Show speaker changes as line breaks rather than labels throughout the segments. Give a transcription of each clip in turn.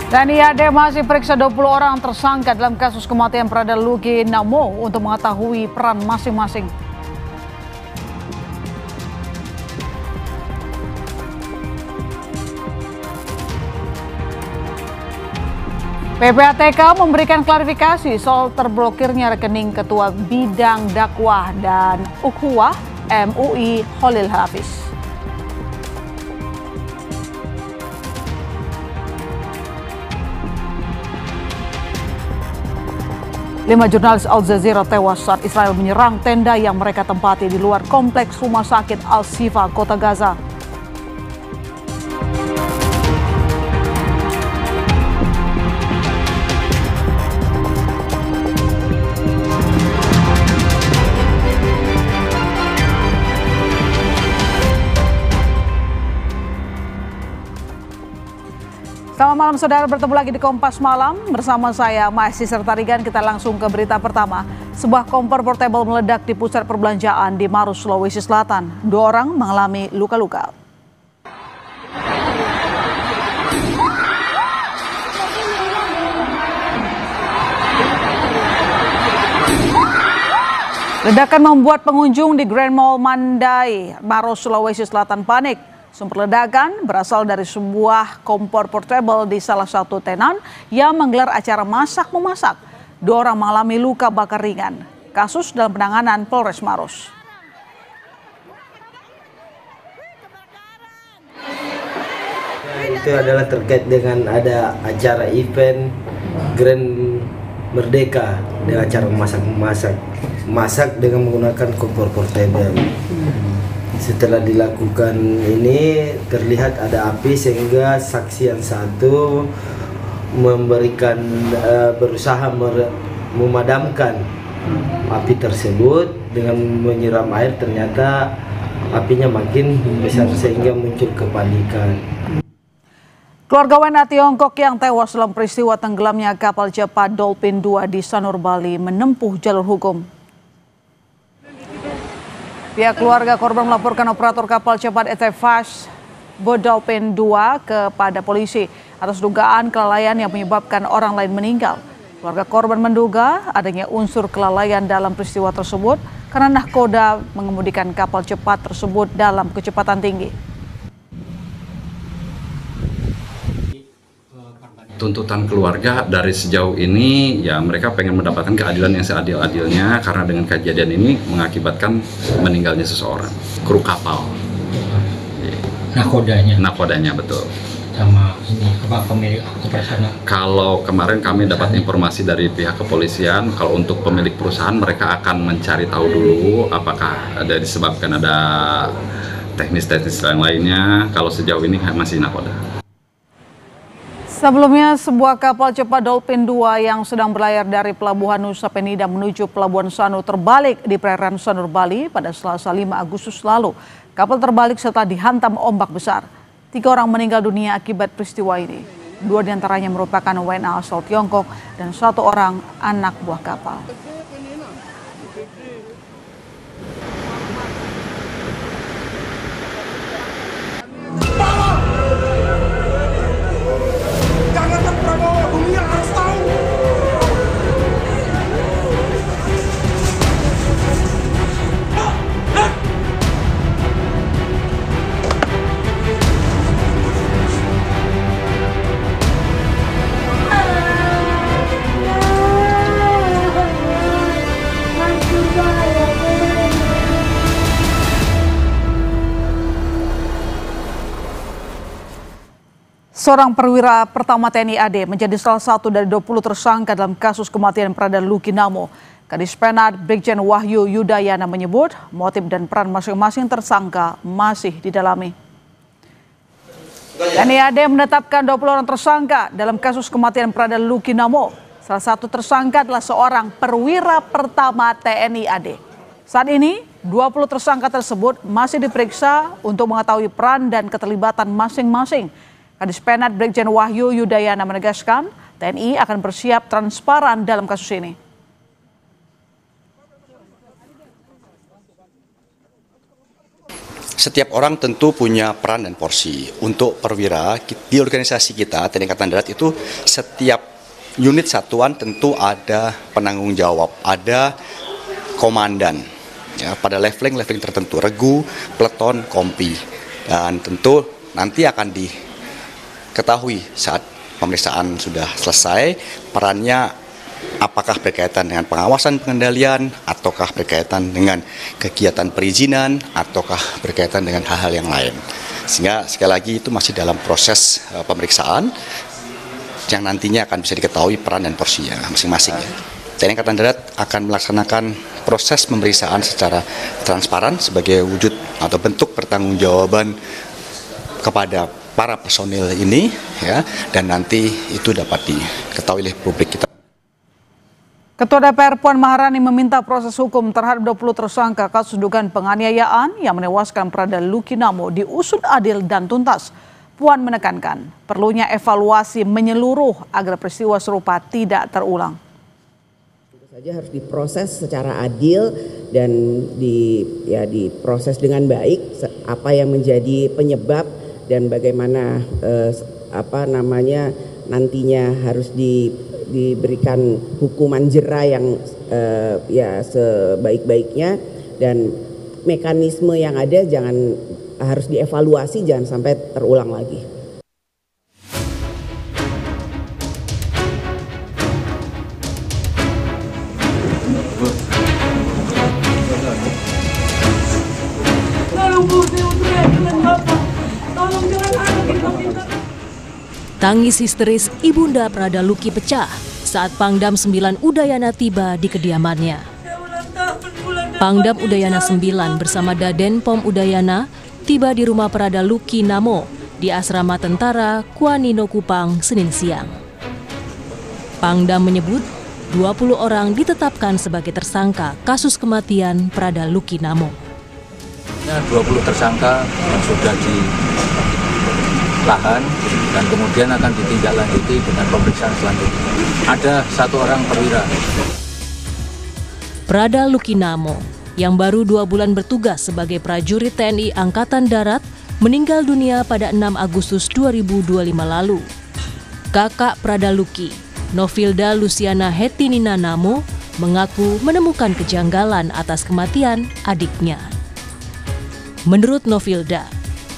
TNI AD masih periksa 20 orang tersangka dalam kasus kematian Prada Luki Namo untuk mengetahui peran masing-masing. PPATK memberikan klarifikasi soal terblokirnya rekening Ketua Bidang Dakwah dan Ukhuwah MUI Khalil Hafiz. Lima jurnalis Al Jazeera tewas saat Israel menyerang tenda yang mereka tempati di luar kompleks rumah sakit Al-Shifa, kota Gaza. Selamat malam saudara, bertemu lagi di Kompas Malam bersama saya Maesi serta Rigan. Kita langsung ke berita pertama. Sebuah kompor portable meledak di pusat perbelanjaan di Maros, Sulawesi Selatan. 2 orang mengalami luka-luka. Ledakan membuat pengunjung di Grand Mall Mandai, Maros, Sulawesi Selatan panik. Sumber ledakan berasal dari sebuah kompor portable di salah satu tenan yang menggelar acara masak-memasak. 2 orang mengalami luka bakar ringan. Kasus dalam penanganan Polres Maros.
Itu adalah terkait dengan ada acara event Grand Merdeka dengan acara masak dengan menggunakan kompor portable. Setelah dilakukan ini terlihat ada api sehingga saksi yang satu memberikan berusaha memadamkan api tersebut dengan menyiram air, ternyata apinya makin besar sehingga muncul kepanikan.
Keluarga WNA Tiongkok yang tewas dalam peristiwa tenggelamnya kapal cepat Dolphin 2 di Sanur, Bali menempuh jalur hukum. Pihak keluarga korban melaporkan operator kapal cepat ET Fast Dolphin 2 kepada polisi atas dugaan kelalaian yang menyebabkan orang lain meninggal. Keluarga korban menduga adanya unsur kelalaian dalam peristiwa tersebut karena nahkoda mengemudikan kapal cepat tersebut dalam kecepatan tinggi.
Tuntutan keluarga dari sejauh ini ya mereka pengen mendapatkan keadilan yang seadil-adilnya karena dengan kejadian ini mengakibatkan meninggalnya seseorang, kru kapal. Nakodanya betul.
Sama ini apa pemilik operasional?
Kalau kemarin kami dapat informasi dari pihak kepolisian kalau untuk pemilik perusahaan mereka akan mencari tahu dulu apakah ada disebabkan ada teknis-teknis lainnya. Kalau sejauh ini masih nakoda.
Sebelumnya, sebuah kapal cepat Dolphin 2 yang sedang berlayar dari Pelabuhan Nusa Penida menuju Pelabuhan Sanur terbalik di perairan Sanur, Bali pada Selasa 5 Agustus lalu. Kapal terbalik setelah dihantam ombak besar. 3 orang meninggal dunia akibat peristiwa ini. 2 diantaranya merupakan WNA asal Tiongkok dan 1 orang anak buah kapal. Seorang perwira pertama TNI AD menjadi salah satu dari 20 tersangka dalam kasus kematian Prada Luki Namo. Kadis Penat Brigjen Wahyu Yudayana menyebut motif dan peran masing-masing tersangka masih didalami. TNI AD menetapkan 20 orang tersangka dalam kasus kematian Prada Luki Namo. Salah satu tersangka adalah seorang perwira pertama TNI AD. Saat ini 20 tersangka tersebut masih diperiksa untuk mengetahui peran dan keterlibatan masing-masing. Kadis Penat Brigjen Wahyu Yudayana menegaskan TNI akan bersiap transparan dalam kasus ini.
Setiap orang tentu punya peran dan porsi. Untuk perwira di organisasi kita TNI Angkatan Darat itu setiap unit satuan tentu ada penanggung jawab, ada komandan. Ya, pada leveling tertentu, regu, peleton, kompi. Dan tentu nanti akan diketahui saat pemeriksaan sudah selesai perannya apakah berkaitan dengan pengawasan pengendalian, ataukah berkaitan dengan kegiatan perizinan, ataukah berkaitan dengan hal-hal yang lain. Sehingga sekali lagi itu masih dalam proses pemeriksaan yang nantinya akan bisa diketahui peran dan porsinya masing-masing. TNI Angkatan Darat akan melaksanakan proses pemeriksaan secara transparan sebagai wujud atau bentuk pertanggungjawaban kepada para personil ini, ya, dan nanti itu dapat diketahui oleh publik kita.
Ketua DPR Puan Maharani meminta proses hukum terhadap 20 tersangka kasus dugaan penganiayaan yang menewaskan Prada Luki Namo diusut adil dan tuntas. Puan menekankan perlunya evaluasi menyeluruh agar peristiwa serupa tidak terulang.
Tentu saja harus diproses secara adil dan diproses dengan baik apa yang menjadi penyebab dan bagaimana nantinya harus diberikan hukuman jera yang sebaik-baiknya, dan mekanisme yang ada harus dievaluasi, jangan sampai terulang lagi.
Tangis histeris Ibunda Prada Luki pecah saat Pangdam 9 Udayana tiba di kediamannya. Pangdam Udayana 9 bersama Daden Pom Udayana tiba di rumah Prada Luki Namo di asrama tentara Kuanino Kupang Senin siang. Pangdam menyebut 20 orang ditetapkan sebagai tersangka kasus kematian Prada Luki Namo.
20 tersangka yang sudah ditahan dan kemudian akan ditindaklanjuti dengan pemeriksaan selanjutnya. Ada 1 orang perwira.
Prada Luki Namo yang baru 2 bulan bertugas sebagai prajurit TNI Angkatan Darat meninggal dunia pada 6 Agustus 2025 lalu. Kakak Prada Luki, Novilda Luciana Hetinina Namo, mengaku menemukan kejanggalan atas kematian adiknya. Menurut Novilda,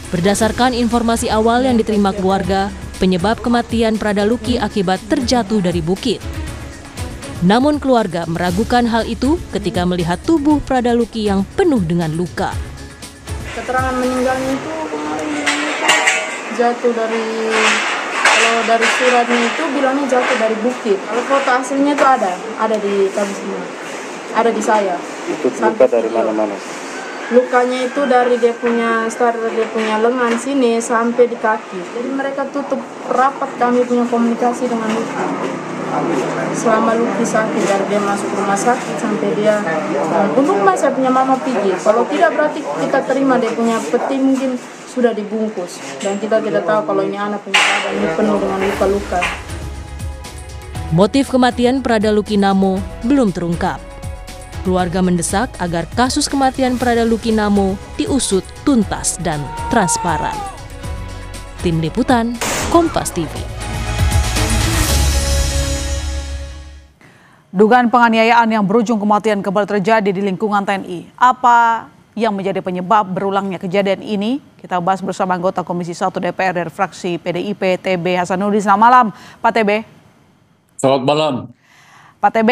berdasarkan informasi awal yang diterima keluarga, penyebab kematian Prada Luki akibat terjatuh dari bukit. Namun keluarga meragukan hal itu ketika melihat tubuh Prada Luki yang penuh dengan luka.
Keterangan meninggalnya itu kemarin bilangnya jatuh kalau dari suratnya itu bilangnya jatuh dari bukit. Kalau foto aslinya itu ada di tabisnya, ada di saya.
Itu luka dari mana-mana?
Lukanya itu dari dia punya lengan sini sampai di kaki. Jadi mereka tutup rapat kami punya komunikasi dengan Luki. Selama Luki sakit, dari dia masuk rumah sakit sampai dia untung saya punya mama pergi. Kalau tidak berarti kita terima dia punya peti mungkin sudah dibungkus. Dan kita tidak tahu kalau ini anak punya badan ini penuh dengan luka-luka.
Motif kematian Prada Luki Namo belum terungkap. Keluarga mendesak agar kasus kematian Prada Luki Namo diusut tuntas dan transparan. Tim Liputan, Kompas TV.
Dugaan penganiayaan yang berujung kematian kembali terjadi di lingkungan TNI. Apa yang menjadi penyebab berulangnya kejadian ini? Kita bahas bersama anggota Komisi 1 DPR dari fraksi PDIP, TB Hasanuddin. Selamat malam, Pak TB.
Selamat malam.
Pak TB,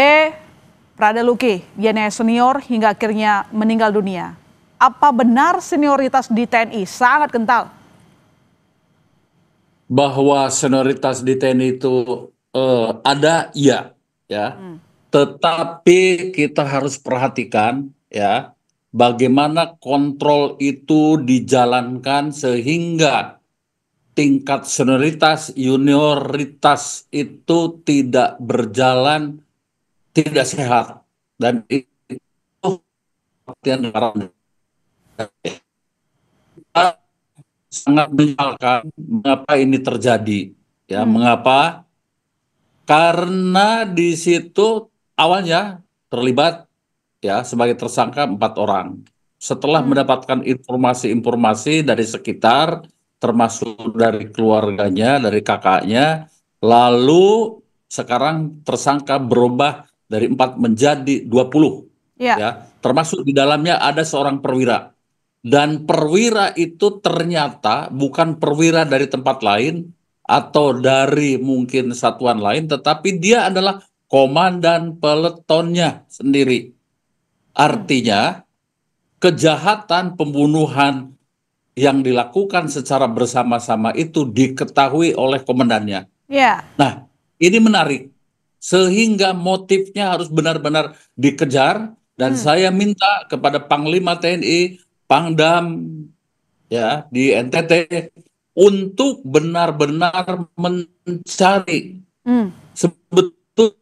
Prada Luki, dia senior hingga akhirnya meninggal dunia. Apa benar senioritas di TNI sangat kental?
Bahwa senioritas di TNI itu ada, iya, ya. Tetapi kita harus perhatikan, ya, bagaimana kontrol itu dijalankan sehingga tingkat senioritas, junioritas itu tidak berjalan, tidak sehat, dan itu perhatian kita sangat menyesalkan mengapa ini terjadi, ya. Mengapa? Karena di situ awalnya terlibat, ya, sebagai tersangka 4 orang, setelah mendapatkan informasi-informasi dari sekitar, termasuk dari keluarganya, dari kakaknya, lalu sekarang tersangka berubah dari 4 menjadi 20. Ya, termasuk di dalamnya ada seorang perwira. Dan perwira itu ternyata bukan perwira dari tempat lain atau dari mungkin satuan lain, tetapi dia adalah komandan peletonnya sendiri. Artinya, kejahatan pembunuhan yang dilakukan secara bersama-sama itu diketahui oleh komandannya. Nah, ini menarik. Sehingga motifnya harus benar-benar dikejar, dan saya minta kepada Panglima TNI, Pangdam ya di NTT untuk benar-benar mencari sebetulnya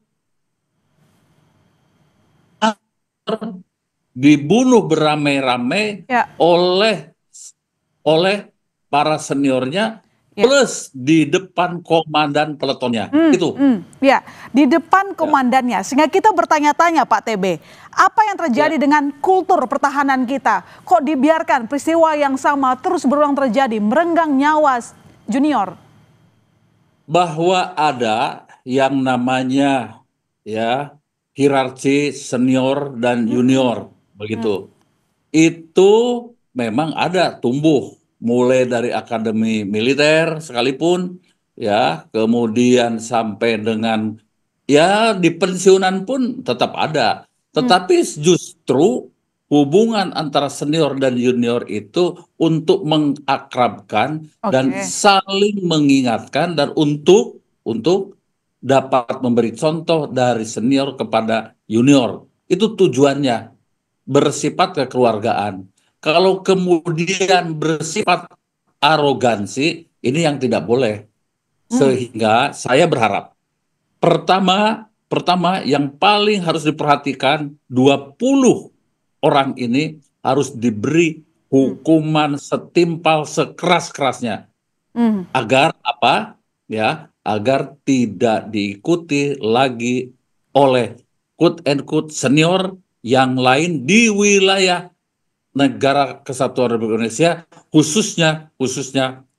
dibunuh beramai-ramai oleh para seniornya plus di depan komandan peletonnya.
Ya, di depan komandannya. Sehingga kita bertanya-tanya Pak TB, apa yang terjadi dengan kultur pertahanan kita? Kok dibiarkan peristiwa yang sama terus berulang terjadi, merenggang nyawa junior?
Bahwa ada yang namanya ya hierarki senior dan junior begitu. Itu memang ada tumbuh mulai dari akademi militer sekalipun ya, kemudian sampai dengan ya di pensiunan pun tetap ada. Tetapi justru hubungan antara senior dan junior itu untuk mengakrabkan dan saling mengingatkan dan untuk dapat memberi contoh dari senior kepada junior. Itu tujuannya, bersifat kekeluargaan. Kalau kemudian bersifat arogansi, ini yang tidak boleh. Sehingga saya berharap pertama yang paling harus diperhatikan, 20 orang ini harus diberi hukuman setimpal sekeras-kerasnya. Agar apa? Ya, agar tidak diikuti lagi oleh quote and quote senior yang lain di wilayah negara Kesatuan Republik Indonesia, khususnya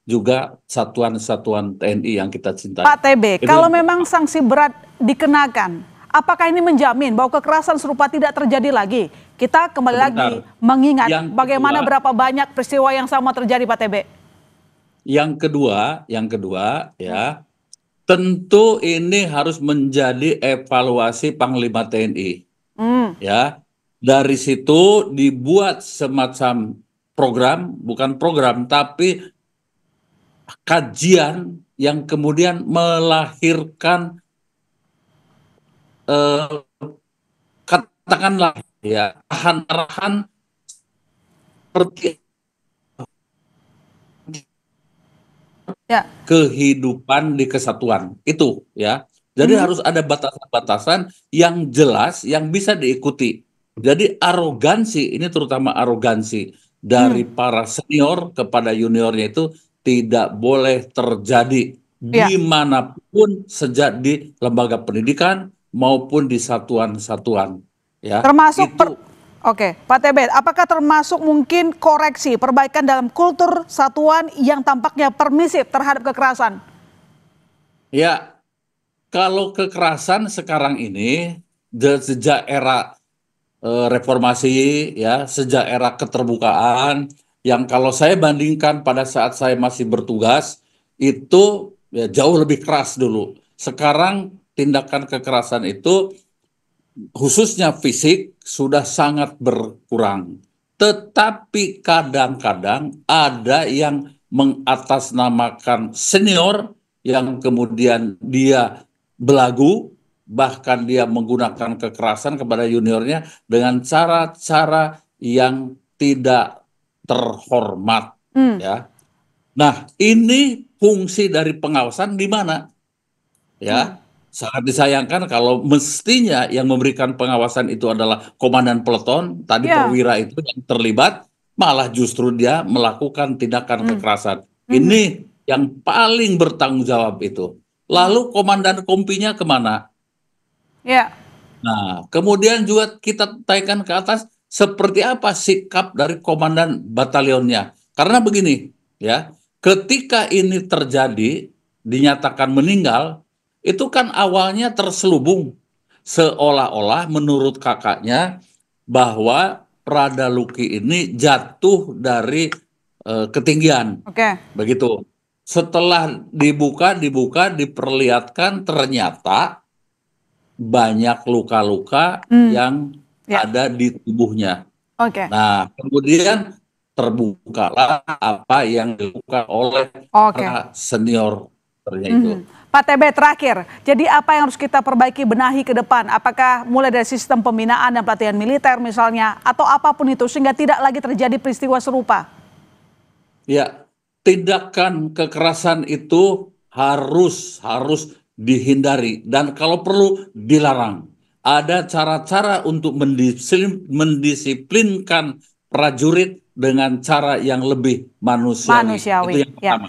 juga satuan-satuan TNI yang kita cintai.
Pak TB, kalau memang sanksi berat dikenakan, apakah ini menjamin bahwa kekerasan serupa tidak terjadi lagi? Kita kembali lagi mengingat bagaimana berapa banyak peristiwa yang sama terjadi, Pak TB.
Yang kedua ya, tentu ini harus menjadi evaluasi Panglima TNI. Ya, dari situ dibuat semacam program, bukan program tapi kajian yang kemudian melahirkan katakanlah ya arahan-arahan seperti kehidupan di kesatuan itu ya. Jadi harus ada batasan-batasan yang jelas yang bisa diikuti. Jadi arogansi, ini terutama arogansi dari para senior kepada juniornya itu tidak boleh terjadi dimanapun, sejak di lembaga pendidikan maupun di satuan-satuan. Ya,
termasuk Oke, Pak TB, apakah termasuk mungkin koreksi, perbaikan dalam kultur satuan yang tampaknya permisif terhadap kekerasan?
Ya, kalau kekerasan sekarang ini sejak era reformasi ya, sejak era keterbukaan, yang kalau saya bandingkan pada saat saya masih bertugas itu ya jauh lebih keras dulu. Sekarang tindakan kekerasan itu khususnya fisik sudah sangat berkurang. Tetapi kadang-kadang ada yang mengatasnamakan senior yang kemudian dia belagu, bahkan dia menggunakan kekerasan kepada juniornya dengan cara-cara yang tidak terhormat. Ya. Nah, ini fungsi dari pengawasan di mana? Ya. Sangat disayangkan kalau mestinya yang memberikan pengawasan itu adalah komandan peleton, tadi perwira itu yang terlibat, malah justru dia melakukan tindakan kekerasan. Ini yang paling bertanggung jawab itu. Lalu komandan kompinya kemana? Nah, kemudian juga kita taikkan ke atas, seperti apa sikap dari komandan batalionnya. Karena begini, ya, ketika ini terjadi, dinyatakan meninggal, itu kan awalnya terselubung, seolah-olah menurut kakaknya bahwa Prada Luki ini jatuh dari ketinggian. Begitu. Setelah dibuka, diperlihatkan ternyata banyak luka-luka yang ada di tubuhnya. Nah, kemudian terbukalah apa yang dilakukan oleh para senior itu.
Pak TB, terakhir, jadi apa yang harus kita perbaiki, benahi ke depan? Apakah mulai dari sistem pembinaan dan pelatihan militer misalnya, atau apapun itu, sehingga tidak lagi terjadi peristiwa serupa?
Ya, tindakan kekerasan itu harus dihindari dan kalau perlu dilarang. Ada cara-cara untuk mendisiplinkan prajurit dengan cara yang lebih manusiawi. Itu yang pertama.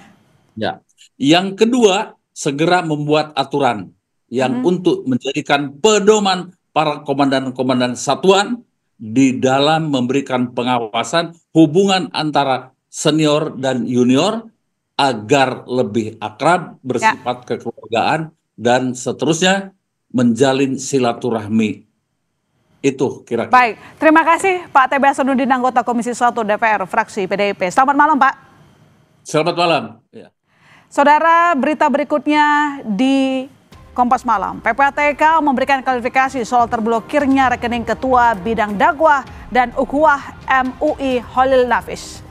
Ya. Yang kedua, segera membuat aturan yang untuk menjadikan pedoman para komandan-komandan satuan di dalam memberikan pengawasan hubungan antara senior dan junior agar lebih akrab, bersifat kekeluargaan, dan seterusnya menjalin silaturahmi. Itu kira-kira.
Baik, terima kasih Pak TB Hasanuddin, anggota Komisi 1 DPR, fraksi PDIP. Selamat malam, Pak.
Selamat malam. Ya.
Saudara, berita berikutnya di Kompas Malam. PPATK memberikan klarifikasi soal terblokirnya rekening Ketua Bidang Dakwah dan Ukhuwah MUI Khalil Nafis.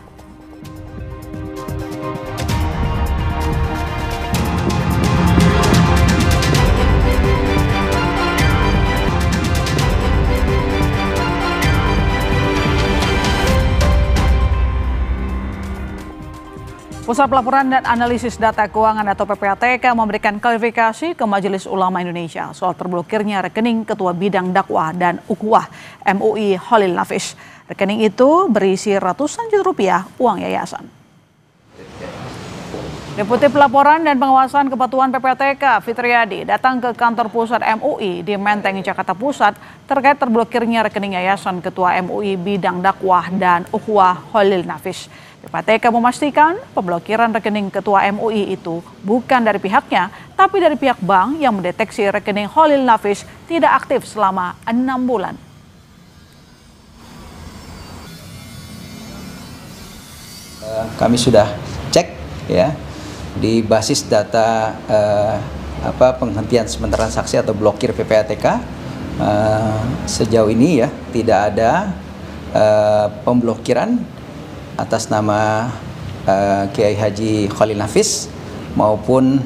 Pusat Pelaporan dan Analisis Data Keuangan atau PPATK memberikan klarifikasi ke Majelis Ulama Indonesia soal terblokirnya rekening Ketua Bidang Dakwah dan Ukhuwah MUI Khalil Nafis. Rekening itu berisi ratusan juta rupiah uang yayasan. Deputi Pelaporan dan Pengawasan Kepatuhan PPATK Fitriadi datang ke kantor pusat MUI di Menteng, Jakarta Pusat terkait terblokirnya rekening yayasan Ketua MUI Bidang Dakwah dan Ukhuwah Khalil Nafis. PPATK memastikan pemblokiran rekening Ketua MUI itu bukan dari pihaknya, tapi dari pihak bank yang mendeteksi rekening Khalil Nafis tidak aktif selama 6 bulan.
Kami sudah cek ya di basis data penghentian sementara transaksi atau blokir PPATK. Sejauh ini ya tidak ada pemblokiran atas nama Kiai Haji Khalil Nafis maupun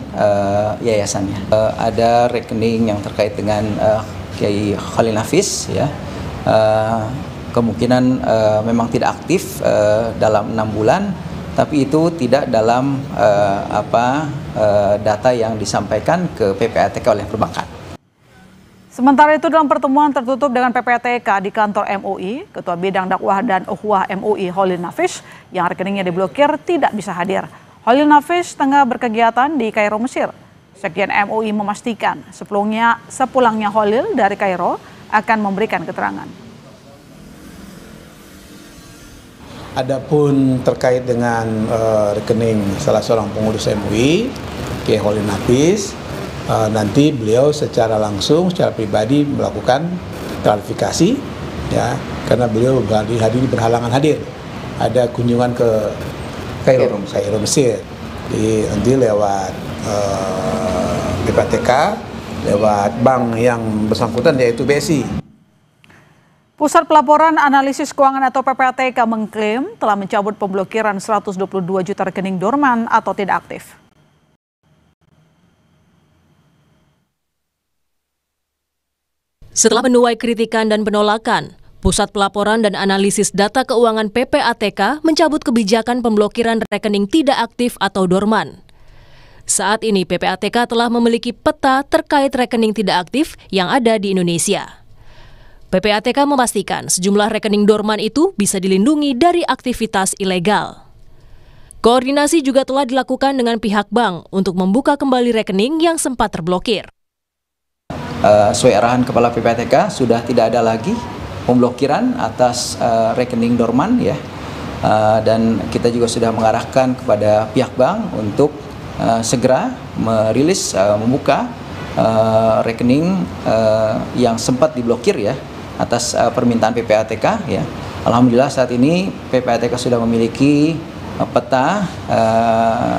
yayasannya. Ada rekening yang terkait dengan Kiai Khalil Nafis ya, kemungkinan memang tidak aktif dalam 6 bulan, tapi itu tidak dalam data yang disampaikan ke PPATK oleh perbankan.
Sementara itu dalam pertemuan tertutup dengan PPATK di kantor MUI, Ketua Bidang Dakwah dan Ukhuwah MUI Khalil Nafis yang rekeningnya diblokir tidak bisa hadir. Khalil Nafis tengah berkegiatan di Kairo, Mesir. Sekjen MUI memastikan sepulangnya Khalil dari Kairo akan memberikan keterangan.
Adapun terkait dengan rekening salah seorang pengurus MUI, Kiai Khalil Nafis, nanti beliau secara langsung, secara pribadi melakukan klarifikasi, ya, karena beliau berhalangan hadir. Ada kunjungan ke Kairo, Mesir, nanti lewat PPATK, lewat bank yang bersangkutan yaitu BSI.
Pusat Pelaporan Analisis Keuangan atau PPATK mengklaim telah mencabut pemblokiran 122 juta rekening dorman atau tidak aktif.
Setelah menuai kritikan dan penolakan, Pusat Pelaporan dan Analisis Data Keuangan PPATK mencabut kebijakan pemblokiran rekening tidak aktif atau dorman. Saat ini PPATK telah memiliki peta terkait rekening tidak aktif yang ada di Indonesia. PPATK memastikan sejumlah rekening dorman itu bisa dilindungi dari aktivitas ilegal. Koordinasi juga telah dilakukan dengan pihak bank untuk membuka kembali rekening yang sempat terblokir.
Sesuai arahan Kepala PPATK sudah tidak ada lagi pemblokiran atas rekening dorman ya. Dan kita juga sudah mengarahkan kepada pihak bank untuk segera merilis membuka rekening yang sempat diblokir ya atas permintaan PPATK ya. Alhamdulillah saat ini PPATK sudah memiliki peta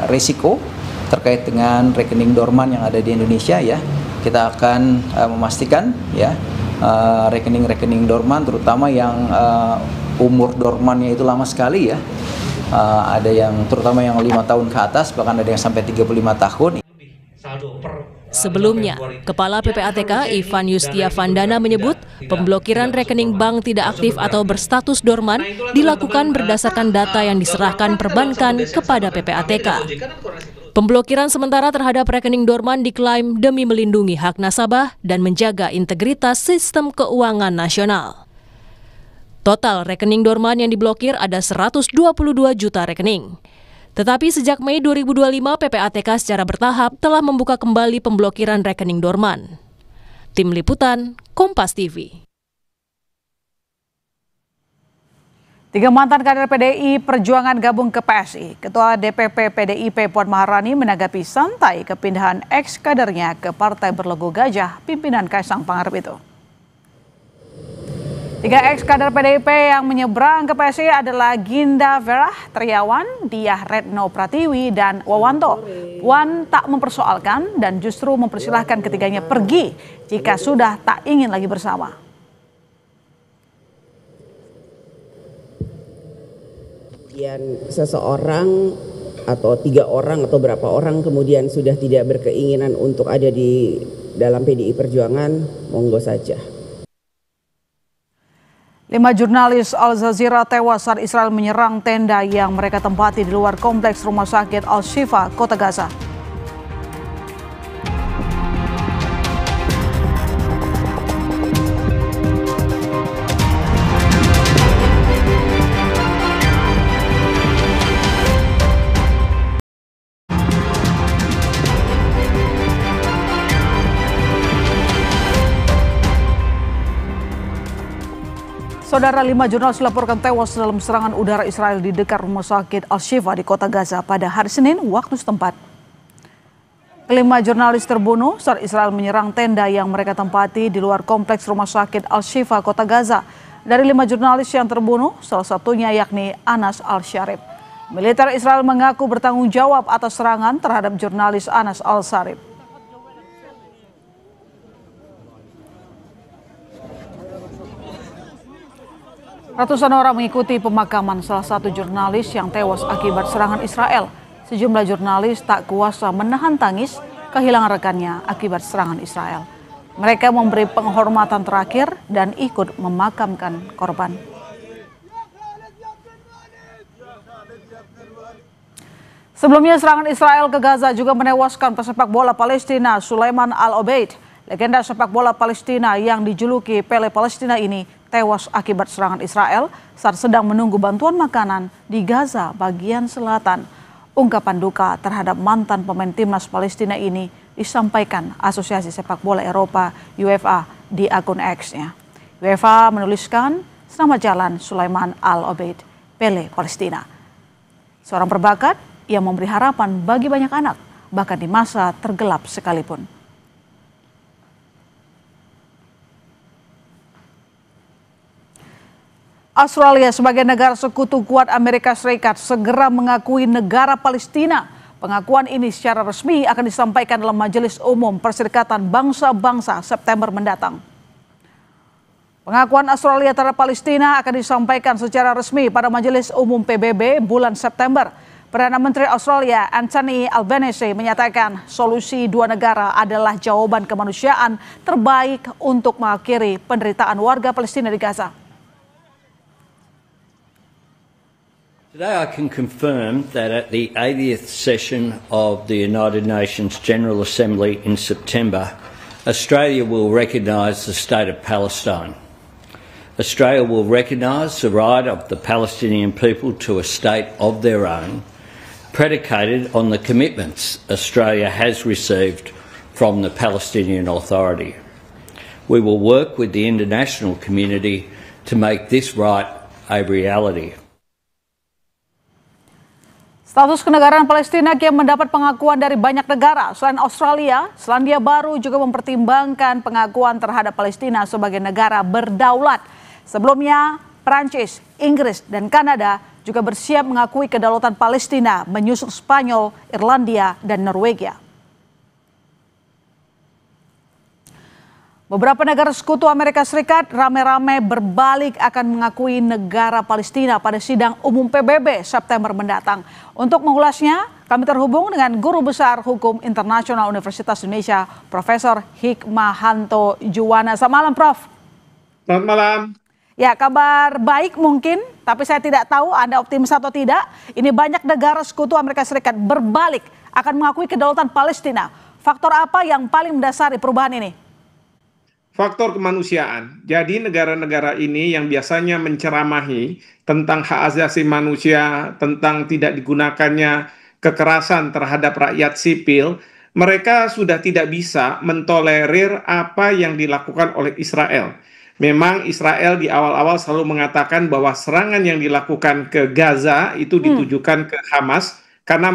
risiko terkait dengan rekening dorman yang ada di Indonesia ya. Kita akan memastikan ya rekening-rekening dorman terutama yang umur dormannya itu lama sekali ya. Ada yang terutama yang 5 tahun ke atas, bahkan ada yang sampai 35 tahun.
Sebelumnya, Kepala PPATK Ivan Yustia Vandana menyebut pemblokiran rekening bank tidak aktif atau berstatus dorman dilakukan berdasarkan data yang diserahkan perbankan kepada PPATK. Pemblokiran sementara terhadap rekening dorman diklaim demi melindungi hak nasabah dan menjaga integritas sistem keuangan nasional. Total rekening dorman yang diblokir ada 122 juta rekening. Tetapi sejak Mei 2025, PPATK secara bertahap telah membuka kembali pemblokiran rekening dorman. Tim Liputan, Kompas TV.
3 mantan kader PDI Perjuangan gabung ke PSI. Ketua DPP PDIP Puan Maharani menanggapi santai kepindahan ex-kadernya ke partai berlogo gajah pimpinan Kaisang Pangarep itu. 3 ex-kader PDIP yang menyeberang ke PSI adalah Ginda Verah Triawan, Diah Retno Pratiwi, dan Wawanto. Puan tak mempersoalkan dan justru mempersilahkan ketiganya pergi jika sudah tak ingin lagi bersama.
Kemudian seseorang atau 3 orang atau berapa orang kemudian sudah tidak berkeinginan untuk ada di dalam PDI Perjuangan, monggo saja.
5 jurnalis Al Jazeera tewas saat Israel menyerang tenda yang mereka tempati di luar kompleks rumah sakit Al-Shifa, Kota Gaza. Saudara, 5 jurnalis dilaporkan tewas dalam serangan udara Israel di dekat rumah sakit Al-Shifa di Kota Gaza pada hari Senin waktu setempat. Kelima jurnalis terbunuh saat Israel menyerang tenda yang mereka tempati di luar kompleks rumah sakit Al-Shifa, Kota Gaza. Dari 5 jurnalis yang terbunuh, salah satunya yakni Anas Al-Sharif. Militer Israel mengaku bertanggung jawab atas serangan terhadap jurnalis Anas Al-Sharif. Ratusan orang mengikuti pemakaman salah satu jurnalis yang tewas akibat serangan Israel. Sejumlah jurnalis tak kuasa menahan tangis kehilangan rekannya akibat serangan Israel. Mereka memberi penghormatan terakhir dan ikut memakamkan korban. Sebelumnya serangan Israel ke Gaza juga menewaskan pesepak bola Palestina Sulaiman Al-Obeid. Legenda sepak bola Palestina yang dijuluki Pele Palestina ini tewas akibat serangan Israel saat sedang menunggu bantuan makanan di Gaza bagian selatan. Ungkapan duka terhadap mantan pemain timnas Palestina ini disampaikan Asosiasi Sepak Bola Eropa UEFA di akun X-nya. UEFA menuliskan, "Selamat jalan Sulaiman Al-Obeid, Pele Palestina." Seorang berbakat yang memberi harapan bagi banyak anak, bahkan di masa tergelap sekalipun. Australia sebagai negara sekutu kuat Amerika Serikat segera mengakui negara Palestina. Pengakuan ini secara resmi akan disampaikan dalam Majelis Umum Perserikatan Bangsa-Bangsa September mendatang. Pengakuan Australia terhadap Palestina akan disampaikan secara resmi pada Majelis Umum PBB bulan September. Perdana Menteri Australia Anthony Albanese menyatakan solusi 2 negara adalah jawaban kemanusiaan terbaik untuk mengakhiri penderitaan warga Palestina di Gaza.
Today I can confirm that at the 80th session of the United Nations General Assembly in September, Australia will recognise the state of Palestine. Australia will recognise the right of the Palestinian people to a state of their own, predicated on the commitments Australia has received from the Palestinian Authority. We will work with the international community to make this right a reality.
Status kenegaraan Palestina kian mendapat pengakuan dari banyak negara. Selain Australia, Selandia Baru juga mempertimbangkan pengakuan terhadap Palestina sebagai negara berdaulat. Sebelumnya, Prancis, Inggris, dan Kanada juga bersiap mengakui kedaulatan Palestina, menyusul Spanyol, Irlandia, dan Norwegia. Beberapa negara sekutu Amerika Serikat rame-rame berbalik akan mengakui negara Palestina pada sidang umum PBB September mendatang. Untuk mengulasnya, kami terhubung dengan Guru Besar Hukum Internasional Universitas Indonesia, Profesor Hikmahanto Juwana. Selamat malam, Prof.
Selamat malam.
Ya, kabar baik mungkin, tapi saya tidak tahu Anda optimis atau tidak. Ini banyak negara sekutu Amerika Serikat berbalik akan mengakui kedaulatan Palestina. Faktor apa yang paling mendasari perubahan ini?
Faktor kemanusiaan. Jadi negara-negara ini yang biasanya menceramahi tentang hak asasi manusia, tentang tidak digunakannya kekerasan terhadap rakyat sipil, mereka sudah tidak bisa mentolerir apa yang dilakukan oleh Israel. Memang Israel di awal-awal selalu mengatakan bahwa serangan yang dilakukan ke Gaza itu ditujukan ke Hamas, karena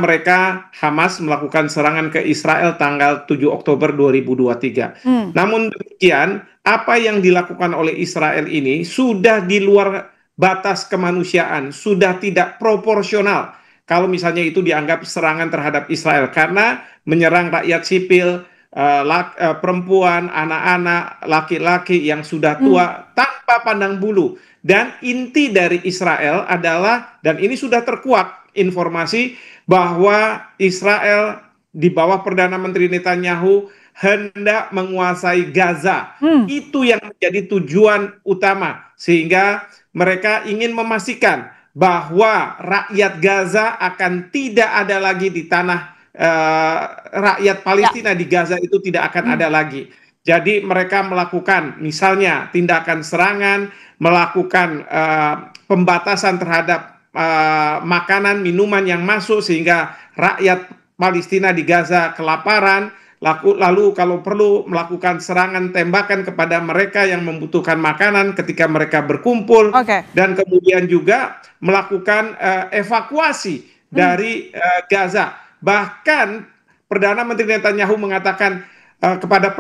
Hamas melakukan serangan ke Israel tanggal 7 Oktober 2023. Namun demikian, apa yang dilakukan oleh Israel ini sudah di luar batas kemanusiaan, sudah tidak proporsional. Kalau misalnya itu dianggap serangan terhadap Israel, karena menyerang rakyat sipil, perempuan, anak-anak, laki-laki yang sudah tua tanpa pandang bulu. Dan inti dari Israel adalah, dan ini sudah terkuak informasi bahwa Israel di bawah Perdana Menteri Netanyahu hendak menguasai Gaza. Itu yang menjadi tujuan utama, sehingga mereka ingin memastikan bahwa rakyat Gaza akan tidak ada lagi di tanah rakyat Palestina di Gaza itu tidak akan ada lagi. Jadi mereka melakukan misalnya tindakan serangan, melakukan pembatasan terhadap makanan, minuman yang masuk sehingga rakyat Palestina di Gaza kelaparan, lalu kalau perlu melakukan serangan tembakan kepada mereka yang membutuhkan makanan ketika mereka berkumpul, dan kemudian juga melakukan evakuasi dari Gaza. Bahkan Perdana Menteri Netanyahu mengatakan kepada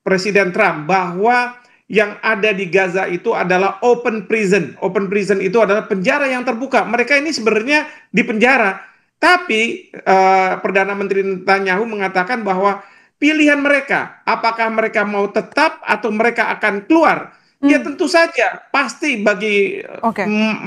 Presiden Trump bahwa yang ada di Gaza itu adalah open prison. Open prison itu adalah penjara yang terbuka. Mereka ini sebenarnya di penjara. Tapi Perdana Menteri Netanyahu mengatakan bahwa pilihan mereka, apakah mereka mau tetap atau mereka akan keluar. Ya tentu saja, pasti bagi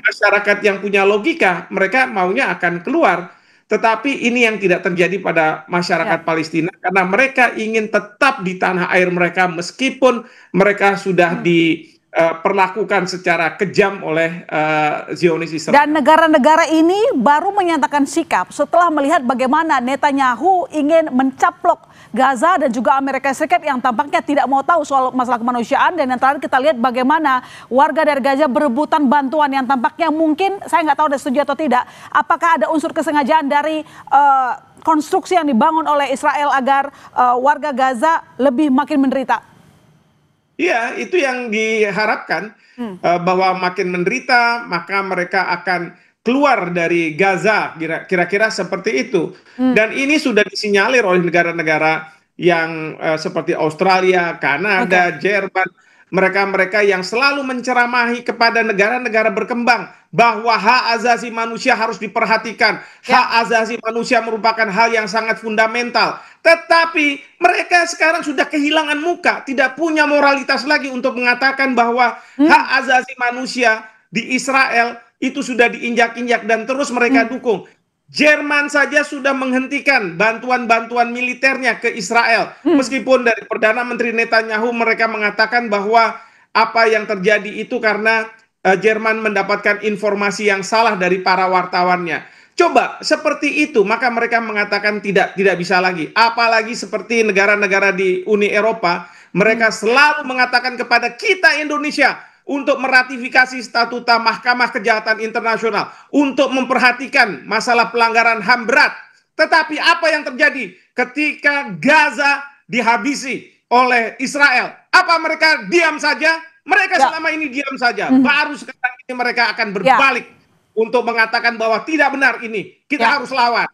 masyarakat yang punya logika, mereka maunya akan keluar. Tetapi ini yang tidak terjadi pada masyarakat Palestina, karena mereka ingin tetap di tanah air mereka meskipun mereka sudah diperlakukan secara kejam oleh Zionis Israel.
Dan negara-negara ini baru menyatakan sikap setelah melihat bagaimana Netanyahu ingin mencaplok Gaza dan juga Amerika Serikat yang tampaknya tidak mau tahu soal masalah kemanusiaan. Dan yang terakhir kita lihat bagaimana warga dari Gaza berebutan bantuan yang tampaknya mungkin, saya nggak tahu ada setuju atau tidak, apakah ada unsur kesengajaan dari konstruksi yang dibangun oleh Israel agar warga Gaza lebih makin menderita?
Iya, itu yang diharapkan, bahwa makin menderita maka mereka akan keluar dari Gaza, kira-kira seperti itu. Dan ini sudah disinyalir oleh negara-negara yang seperti Australia, Kanada, Jerman, mereka-mereka yang selalu menceramahi kepada negara-negara berkembang bahwa hak asasi manusia harus diperhatikan. Hak asasi manusia merupakan hal yang sangat fundamental. Tetapi mereka sekarang sudah kehilangan muka, tidak punya moralitas lagi untuk mengatakan bahwa hak asasi manusia di Israel itu sudah diinjak-injak dan terus mereka dukung. Jerman saja sudah menghentikan bantuan-bantuan militernya ke Israel. Meskipun dari Perdana Menteri Netanyahu mereka mengatakan bahwa apa yang terjadi itu karena Jerman mendapatkan informasi yang salah dari para wartawannya. Coba seperti itu, maka mereka mengatakan tidak bisa lagi. Apalagi seperti negara-negara di Uni Eropa, mereka selalu mengatakan kepada kita Indonesia untuk meratifikasi statuta Mahkamah Kejahatan Internasional, untuk memperhatikan masalah pelanggaran HAM berat. Tetapi apa yang terjadi ketika Gaza dihabisi oleh Israel? Apa mereka diam saja? Mereka selama ini diam saja. Baru sekarang ini mereka akan berbalik untuk mengatakan bahwa tidak benar ini. Kita harus lawan.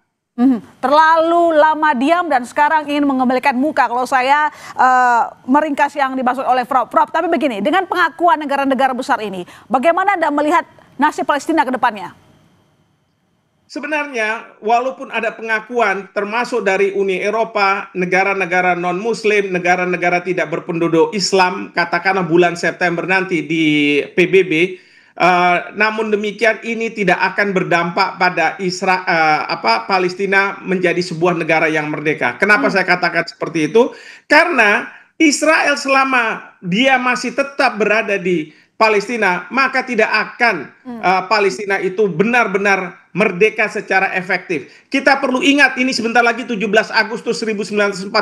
Terlalu lama diam dan sekarang ingin mengembalikan muka. Kalau saya meringkas yang dimaksud oleh Prof. Tapi begini, dengan pengakuan negara-negara besar ini, bagaimana Anda melihat nasib Palestina ke depannya?
Sebenarnya, walaupun ada pengakuan termasuk dari Uni Eropa, negara-negara non-Muslim, negara-negara tidak berpenduduk Islam, katakanlah bulan September nanti di PBB, namun demikian ini tidak akan berdampak pada Palestina menjadi sebuah negara yang merdeka. Kenapa saya katakan seperti itu? Karena Israel selama dia masih tetap berada di Palestina, maka tidak akan Palestina itu benar-benar merdeka secara efektif. Kita perlu ingat ini sebentar lagi 17 Agustus 1945.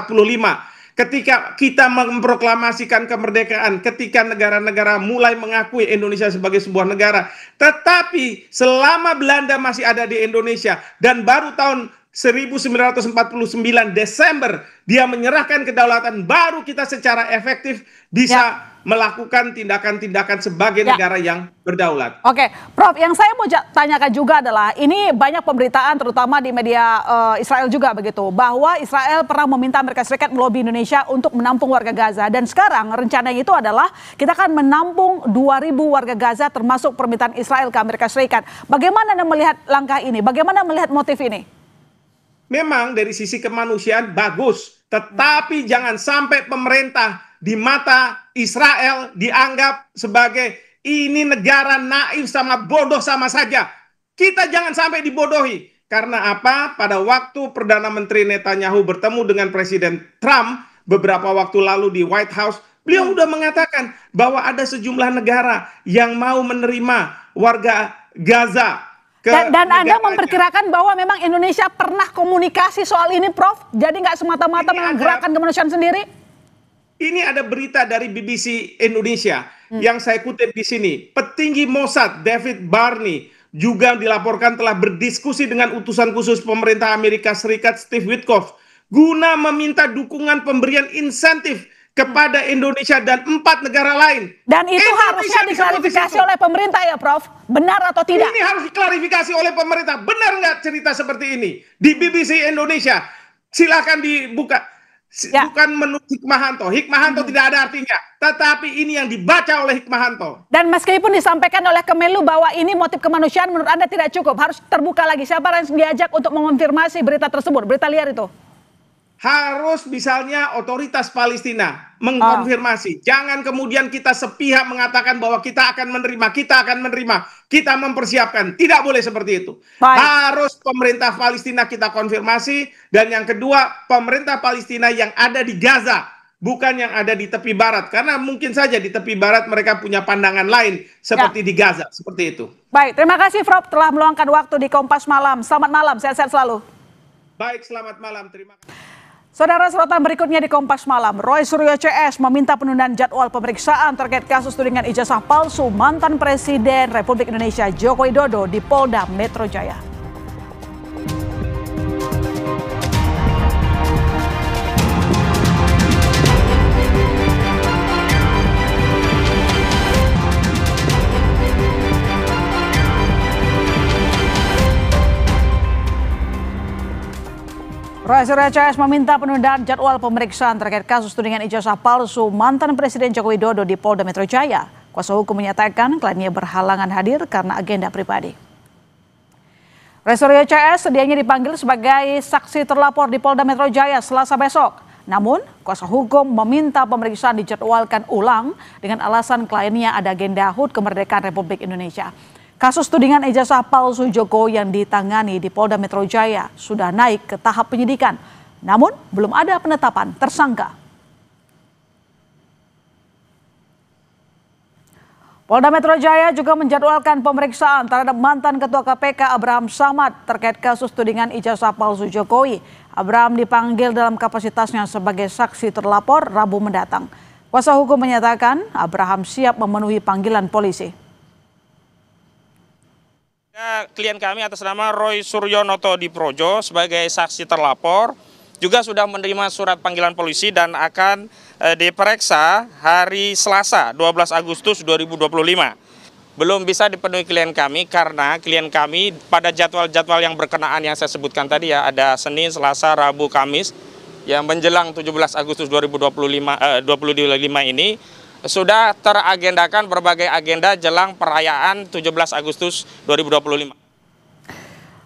Ketika kita memproklamasikan kemerdekaan, ketika negara-negara mulai mengakui Indonesia sebagai sebuah negara. Tetapi selama Belanda masih ada di Indonesia dan baru tahun 1949 Desember dia menyerahkan kedaulatan, baru kita secara efektif bisa melakukan tindakan-tindakan sebagai negara yang berdaulat.
Oke, Prof, yang saya mau tanyakan juga adalah ini banyak pemberitaan terutama di media Israel juga begitu, bahwa Israel pernah meminta Amerika Serikat melobi Indonesia untuk menampung warga Gaza, dan sekarang rencananya itu adalah kita akan menampung 2.000 warga Gaza termasuk permintaan Israel ke Amerika Serikat. Bagaimana Anda melihat langkah ini? Bagaimana melihat motif ini?
Memang dari sisi kemanusiaan bagus, tetapi jangan sampai pemerintah di mata Israel dianggap sebagai ini negara naif sama bodoh sama saja. Kita jangan sampai dibodohi. Karena apa? Pada waktu Perdana Menteri Netanyahu bertemu dengan Presiden Trump beberapa waktu lalu di White House, beliau sudah mengatakan bahwa ada sejumlah negara yang mau menerima warga Gaza.
Dan Anda memperkirakan bahwa memang Indonesia pernah komunikasi soal ini, Prof? Jadi nggak semata-mata menggerakkan kemanusiaan sendiri?
Ini ada berita dari BBC Indonesia yang saya kutip di sini. Petinggi Mossad David Barney juga dilaporkan telah berdiskusi dengan utusan khusus pemerintah Amerika Serikat Steve Witkoff guna meminta dukungan pemberian insentif kepada Indonesia dan 4 negara lain.
Dan itu harusnya diklarifikasi oleh pemerintah ya, Prof? Benar atau tidak?
Ini harus diklarifikasi oleh pemerintah. Benar nggak cerita seperti ini? Di BBC Indonesia, silakan dibuka. Bukan menurut Hikmahanto. Hikmahanto tidak ada artinya. Tetapi ini yang dibaca oleh Hikmahanto.
Dan meskipun disampaikan oleh Kemenlu bahwa ini motif kemanusiaan, menurut Anda tidak cukup. Harus terbuka lagi. Siapa yang diajak untuk mengonfirmasi berita tersebut, berita liar itu?
Harus misalnya otoritas Palestina mengkonfirmasi. Jangan kemudian kita sepihak mengatakan bahwa kita akan menerima, kita mempersiapkan. Tidak boleh seperti itu. Harus pemerintah Palestina kita konfirmasi. Dan yang kedua, pemerintah Palestina yang ada di Gaza, bukan yang ada di tepi barat. Karena mungkin saja di tepi barat mereka punya pandangan lain seperti di Gaza. Seperti itu.
Baik, terima kasih Prof telah meluangkan waktu di Kompas Malam. Selamat malam, sehat-sehat selalu.
Baik, selamat malam. Terima kasih.
Saudara, sorotan berikutnya di Kompas Malam. Roy Suryo CS meminta penundaan jadwal pemeriksaan terkait kasus tudingan ijazah palsu mantan Presiden Republik Indonesia Joko Widodo di Polda Metro Jaya. Roy Suryo CS meminta penundaan jadwal pemeriksaan terkait kasus tudingan ijazah palsu mantan Presiden Joko Widodo di Polda Metro Jaya. Kuasa hukum menyatakan kliennya berhalangan hadir karena agenda pribadi. Roy Suryo CS sedianya dipanggil sebagai saksi terlapor di Polda Metro Jaya Selasa besok. Namun, kuasa hukum meminta pemeriksaan dijadwalkan ulang dengan alasan kliennya ada agenda HUT kemerdekaan Republik Indonesia. Kasus tudingan ijazah palsu Joko yang ditangani di Polda Metro Jaya sudah naik ke tahap penyidikan, namun belum ada penetapan tersangka. Polda Metro Jaya juga menjadwalkan pemeriksaan terhadap mantan Ketua KPK Abraham Samad terkait kasus tudingan ijazah palsu Jokowi. Abraham dipanggil dalam kapasitasnya sebagai saksi terlapor Rabu mendatang. Kuasa hukum menyatakan Abraham siap memenuhi panggilan polisi.
Klien kami atas nama Roy Suryo Noto Diprojo sebagai saksi terlapor juga sudah menerima surat panggilan polisi dan akan diperiksa hari Selasa 12 Agustus 2025. Belum bisa dipenuhi klien kami karena klien kami pada jadwal-jadwal yang berkenaan yang saya sebutkan tadi ya, ada Senin, Selasa, Rabu, Kamis yang menjelang 17 Agustus 2025 ini sudah teragendakan berbagai agenda jelang perayaan 17 Agustus 2025.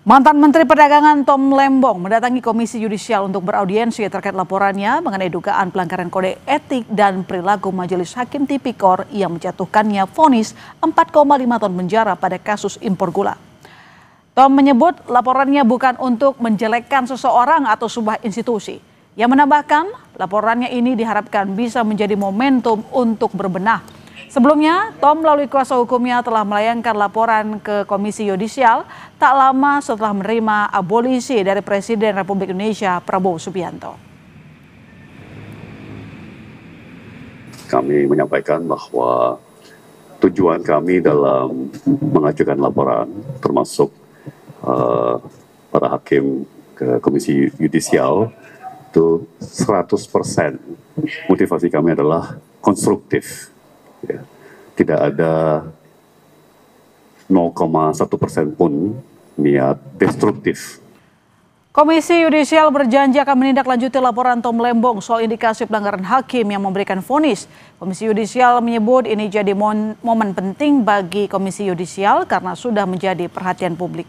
Mantan Menteri Perdagangan Tom Lembong mendatangi Komisi Yudisial untuk beraudiensi terkait laporannya mengenai dugaan pelanggaran kode etik dan perilaku Majelis Hakim Tipikor yang menjatuhkannya vonis 4,5 tahun penjara pada kasus impor gula. Tom menyebut laporannya bukan untuk menjelekkan seseorang atau sebuah institusi. Yang menambahkan, laporannya ini diharapkan bisa menjadi momentum untuk berbenah. Sebelumnya, Tom melalui kuasa hukumnya telah melayangkan laporan ke Komisi Yudisial tak lama setelah menerima abolisi dari Presiden Republik Indonesia Prabowo Subianto.
Kami menyampaikan bahwa tujuan kami dalam mengajukan laporan termasuk para hakim ke Komisi Yudisial itu 100% motivasi kami adalah konstruktif, ya. Tidak ada 0,1% pun niat destruktif.
Komisi Yudisial berjanji akan menindaklanjuti laporan Tom Lembong soal indikasi pelanggaran hakim yang memberikan vonis. Komisi Yudisial menyebut ini jadi momen penting bagi Komisi Yudisial karena sudah menjadi perhatian publik.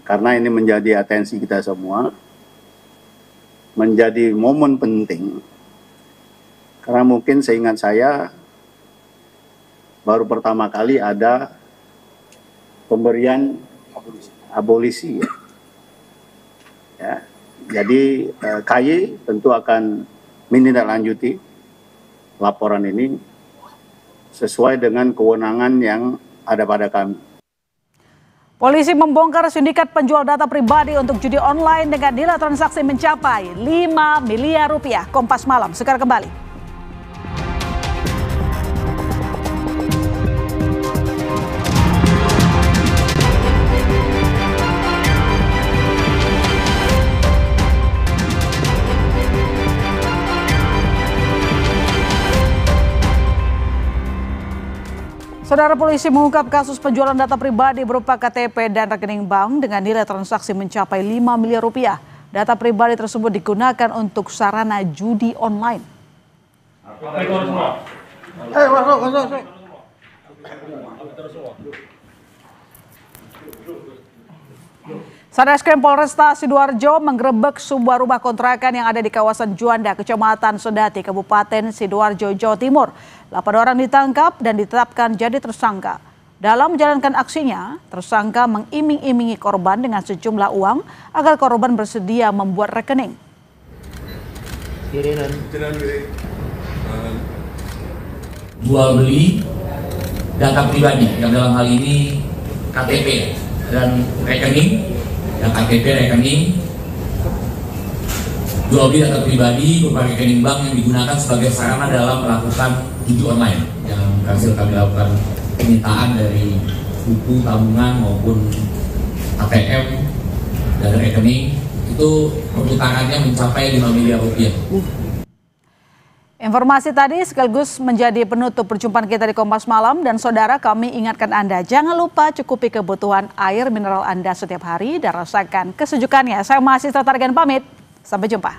Karena ini menjadi atensi kita semua, menjadi momen penting. Karena mungkin seingat saya baru pertama kali ada pemberian abolisi. Ya. Jadi KY tentu akan menindaklanjuti laporan ini sesuai dengan kewenangan yang ada pada kami.
Polisi membongkar sindikat penjual data pribadi untuk judi online dengan nilai transaksi mencapai 5 miliar rupiah. Kompas Malam segera kembali. Saudara, polisi mengungkap kasus penjualan data pribadi berupa KTP dan rekening bank dengan nilai transaksi mencapai 5 miliar rupiah. Data pribadi tersebut digunakan untuk sarana judi online. Satreskrim Polresta Sidoarjo menggerebek sebuah rumah kontrakan yang ada di kawasan Juanda, Kecamatan Sedati, Kabupaten Sidoarjo, Jawa Timur. 8 orang ditangkap dan ditetapkan jadi tersangka. Dalam menjalankan aksinya, tersangka mengiming-imingi korban dengan sejumlah uang agar korban bersedia membuat rekening.
Jual beli data pribadi yang dalam hal ini KTP dan rekening. Yang KTP rekening, jual beli data pribadi berupa rekening bank yang digunakan sebagai sarana dalam melakukan judi online. Yang hasil kami lakukan penyitaan dari buku tabungan maupun ATM dan rekening itu perputarannya mencapai 5 miliar rupiah.
Informasi tadi sekaligus menjadi penutup perjumpaan kita di Kompas Malam. Dan saudara, kami ingatkan Anda, jangan lupa cukupi kebutuhan air mineral Anda setiap hari dan rasakan kesejukannya. Saya Mahasiswa Targan pamit, sampai jumpa.